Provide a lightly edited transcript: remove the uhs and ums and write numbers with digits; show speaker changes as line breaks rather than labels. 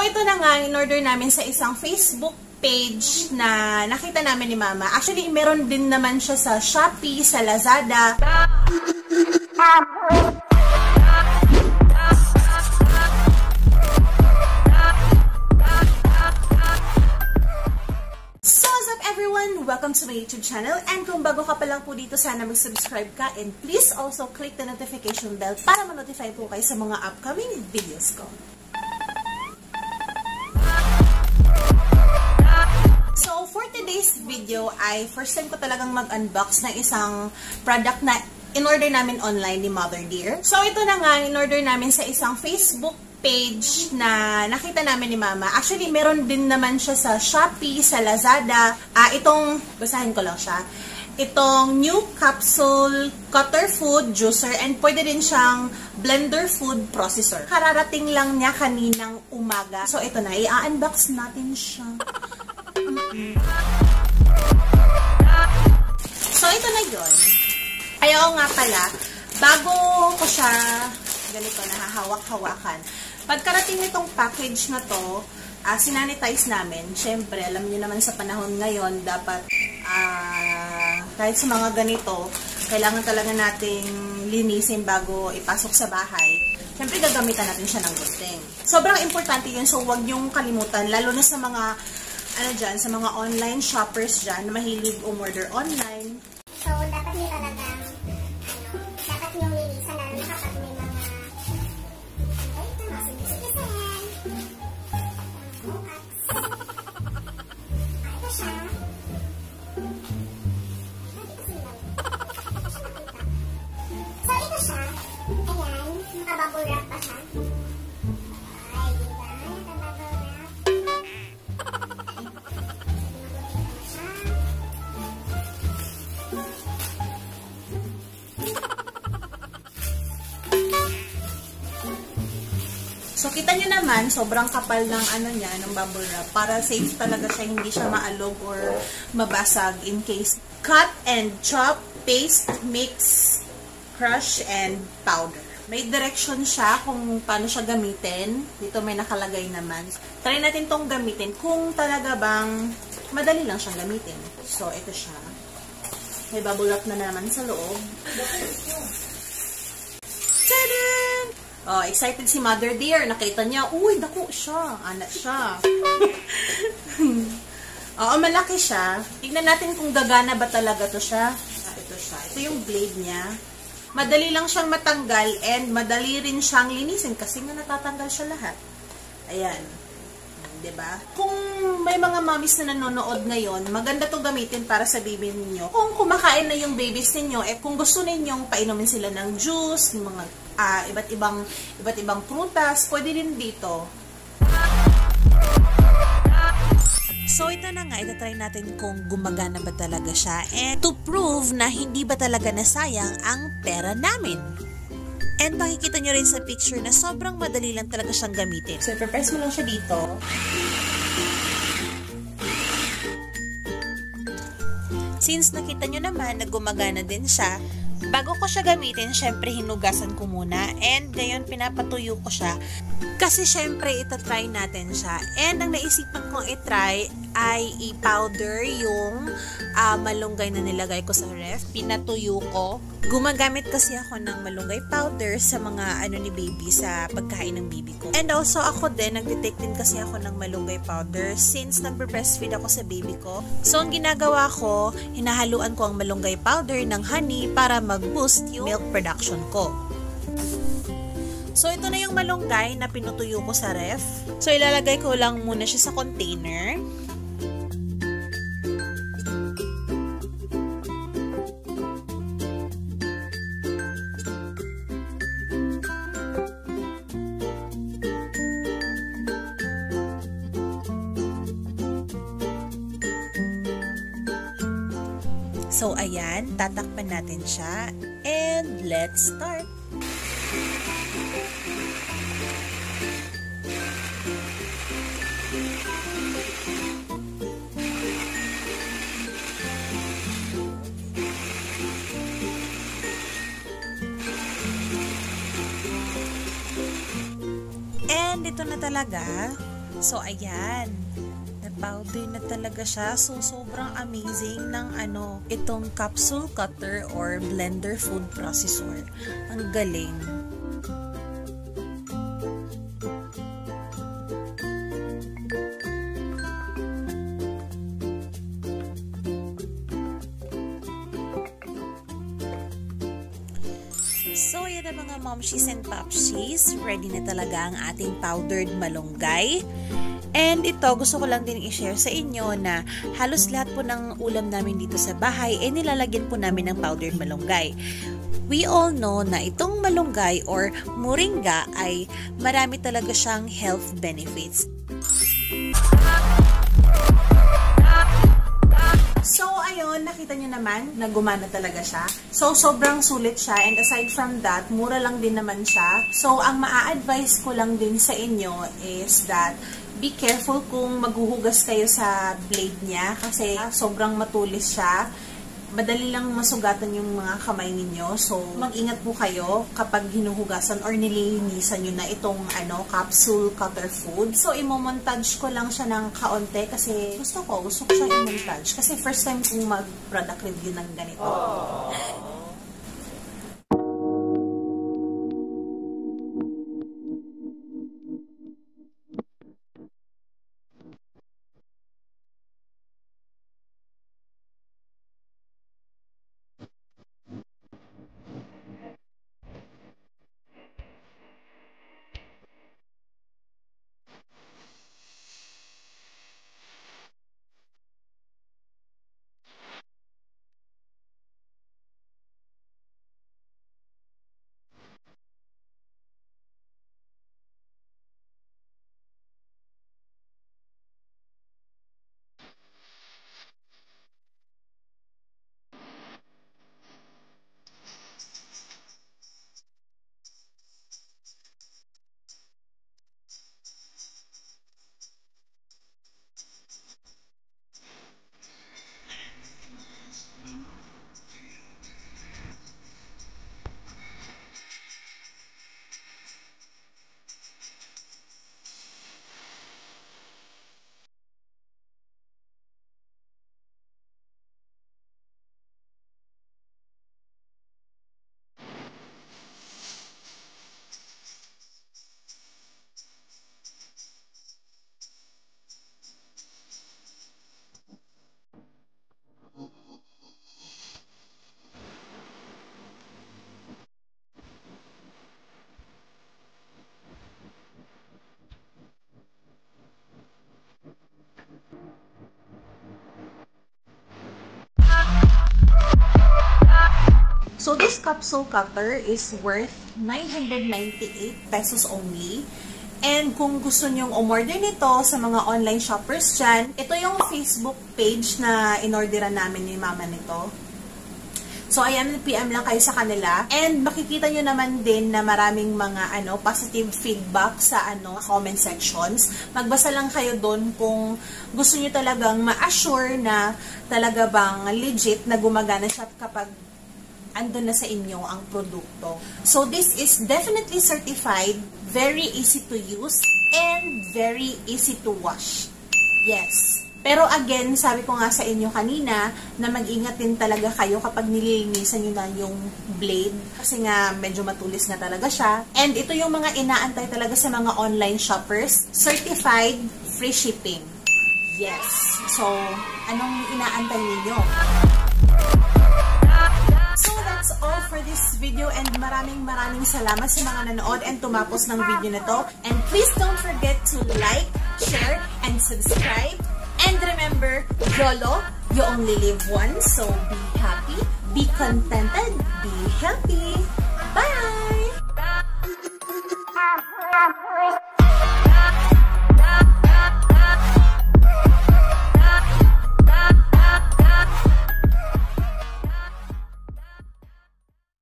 So, ito na nga, in-order namin sa isang Facebook page na nakita namin ni Mama. Actually, meron din naman siya sa Shopee, sa Lazada. Welcome to my YouTube channel, and kung bago ka pa lang po dito, sana mag-subscribe ka, and please also click the notification bell para ma-notify po kayo sa mga upcoming videos ko. So, for today's video ay first time ko talagang mag-unbox ng isang product na in-order namin online ni Mother Dear. So, ito na nga, in-order namin sa isang Facebook page na nakita namin ni Mama. Actually, meron din naman siya sa Shopee, sa Lazada. Basahin ko lang siya. Itong new capsule cutter food juicer, and pwede din siyang blender food processor. Kararating lang niya kaninang umaga. So, ito na. I-unbox natin siya. So, ito na yun. Ayaw nga pala, bago ko siya ganito, nahahawak-hawakan. Pagkarating nitong package na to, sinanitize namin. Siyempre, alam niyo naman sa panahon ngayon, dapat kahit sa mga ganito, kailangan talaga nating linisin bago ipasok sa bahay. Siyempre, gagamitan natin siya ng gunting. Sobrang importante yun, so huwag niyong kalimutan, lalo na sa mga, sa mga online shoppers dyan, na mahilig umorder online.
So, dapat nyo talaga, dapat nyo linisan na rin kapag may mga bubble wrap pa siya. Ay, diba? Naka-bubble wrap.
So, kita nyo naman, sobrang kapal ng niya, ng bubble wrap. Para safe talaga siya, hindi siya maalog or mabasag in case. Cut and chop, paste, mix, crush, and powder. May direction siya kung paano siya gamitin. Dito may nakalagay naman. Try natin tong gamitin kung talaga bang madali lang siyang gamitin. So, ito siya. May bubble wrap na naman sa loob. Tadaan! Oh, excited si Mother Dear. Nakita niya, uy, dako siya. Anak siya. Oo, malaki siya. Tignan natin kung gagana ba talaga to siya. Ito siya. Ito yung blade niya. Madali lang siyang matanggal and madali rin siyang linisin kasi nga natatanggal siya lahat. Ayan. Diba? Kung may mga mommies na nanonood ngayon, maganda to gamitin para sa baby ninyo. Kung kumakain na yung babies ninyo, kung gusto ninyong painumin sila ng juice, ng mga iba't ibang prutas, pwede din dito. So, ito na nga, itatry natin kung gumagana ba talaga siya and to prove na hindi ba talaga nasayang ang pera namin. And makikita nyo rin sa picture na sobrang madali lang talaga siyang gamitin. So, i-press mo lang siya dito. Since nakita nyo naman na gumagana din siya, bago ko siya gamitin, syempre hinugasan ko muna and ngayon pinapatuyo ko siya kasi syempre itatry natin siya. And ang naisipan kong itry ay i-powder yung malunggay na nilagay ko sa ref. Pinatuyo ko. Gumagamit kasi ako ng malunggay powder sa mga ni baby, sa pagkain ng baby ko. And also ako din, nagtitake din kasi ako ng malunggay powder since nagbre-breastfeed ako sa baby ko. So ang ginagawa ko, hinahaluan ko ang malunggay powder ng honey para mag-boost yung milk production ko. So, ito na yung malunggay na pinutuyo ko sa ref. So, ilalagay ko lang muna siya sa container. So, ayan, tatakpan natin siya. And let's start! And ito na talaga, So, ayan. Na-powder na talaga siya. So, sobrang amazing ng itong capsule cutter or blender food processor. Ang galing. So, yan na mga momshies and popshies. Ready na talaga ang ating powdered malunggay. And ito, gusto ko lang din i-share sa inyo na halos lahat po ng ulam namin dito sa bahay nilalagyan po namin ng powdered malunggay. We all know na itong malunggay or moringa ay marami talaga siyang health benefits. So, ayun, nakita nyo naman na gumana talaga siya. So, sobrang sulit siya and aside from that, mura lang din naman siya. So, ang maa-advise ko lang din sa inyo is that be careful kung maghuhugas kayo sa blade niya kasi sobrang matulis siya. Madali lang masugatan yung mga kamay ninyo. So, mag-ingat po kayo kapag hinuhugasan or nililinisan nyo na itong capsule cutter food. So, imo-montage ko lang siya ng kaunti kasi gusto ko siyang i-montage. Kasi first time kong mag-product review ng ganito. So, this capsule cutter is worth 998 pesos only. And kung gusto nyong umorder nito sa mga online shoppers dyan, ito yung Facebook page na inorderan namin ni mama nito. So, ayan, PM lang kayo sa kanila. And makikita nyo naman din na maraming mga positive feedback sa comment sections. Magbasa lang kayo doon kung gusto nyo talagang ma-assure na talaga bang legit na gumagana siya kapag andun na sa inyo ang produkto. So, this is definitely certified, very easy to use, and very easy to wash. Yes. Pero again, sabi ko nga sa inyo kanina, na mag-ingat din talaga kayo kapag nililinisan nyo na yung blade. Kasi nga, medyo matulis na talaga siya. And ito yung mga inaantay talaga sa mga online shoppers. Certified, free shipping. Yes. So, anong inaantay ninyo? So, that's all for this video and maraming salamat sa mga nanood and tumapos ng video na to. And please don't forget to like, share, and subscribe. And remember, YOLO, you only live once, so be happy, be contented, be healthy. Bye!